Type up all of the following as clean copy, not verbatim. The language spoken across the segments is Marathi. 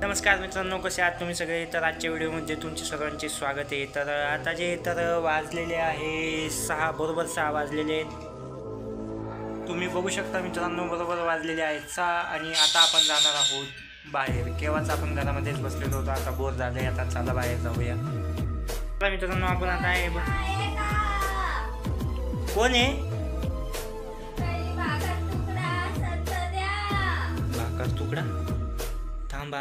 नमस्कार मित्रांनो, कसे आहात तुम्ही सगळे? तर आजच्या व्हिडिओमध्ये तुमचे सर्वांचे स्वागत आहे. तर आता वाजलेले आहे 6, बरोबर 6 वाजलेले आहेत. तुम्ही बघू शकता मित्रांनो, बरोबर वाजलेले आहेत 6 आणि आता आपण जाणार आहोत बाहेर. केव्हाच आपण घरामध्येच बसलेलो होतो, आता बोर झाले, आता चला बाहेर जाऊया. तर मित्रांनो, आपण आता आहे कोण आहे? भाकर तुकडा थांबा,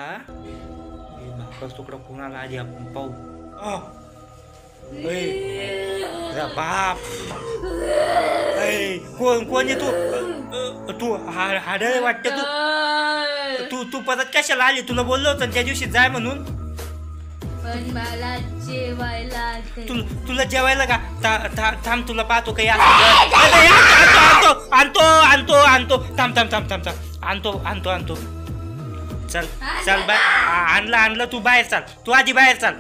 भाकर तुकडा कोणाला आधी आपण पाहू. बाप, कोण आहे तू? तू हाडळे वाटते तू. तू परत कशाला आली? तुला बोललो होतं त्या दिवशी जाय म्हणून. पण मला जेवायला तुला जेवायला का? थांब तुला पाहतो काही आणतो. थांब आणतो. चल बाय, आणला तू बाहेर चाल. तू आधी बाहेर चाल.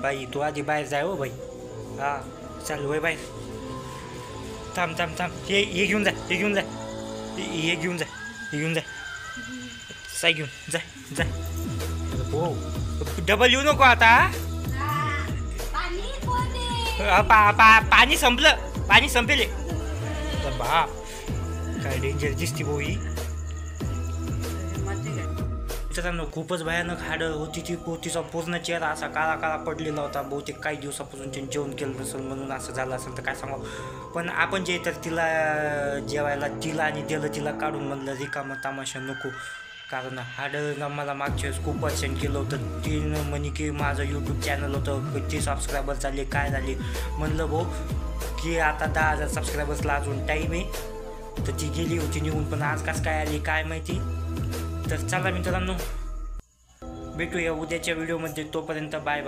बाई, तू आधी बाहेर जाय हो बाई. हा चल वय बाहेर. थांब. हे घेऊन जा. साय घेऊन जा. हो, डबल येऊ नको आता. पाणी संपले. बाप, काय डेंजर दिसती भाऊ ही. मित्रांनो, खूपच भयानक हाडं होती ती. तिचा पूर्ण चेहरा असा काळा पडलेला होता. बहुतेक काही दिवसापासून त्यांनी जेवण केलं नसेल म्हणून असं झालं असेल, तर काय सांगावं. पण आपण जे तर तिला जेवायला दिला आणि दिलं तिला काढून. म्हणलं रिकामं तमाशा नको, कारण हाडं मला मागच्या वेळेस खूप परेशान केलं होतं. तिनं म्हणे की माझं यूट्यूब चॅनल होतं, किती सबस्क्रायबर झाले, काय झाले. म्हणलं भाऊ की आता 10,000 सबस्क्रायबर्सला अजून टाईम आहे. तर ती गेली होती निघून, पण आज कसं काय आली काय माहिती. तर चला मित्रांनो, भेटूया उद्याच्या व्हिडिओमध्ये. तोपर्यंत बाय.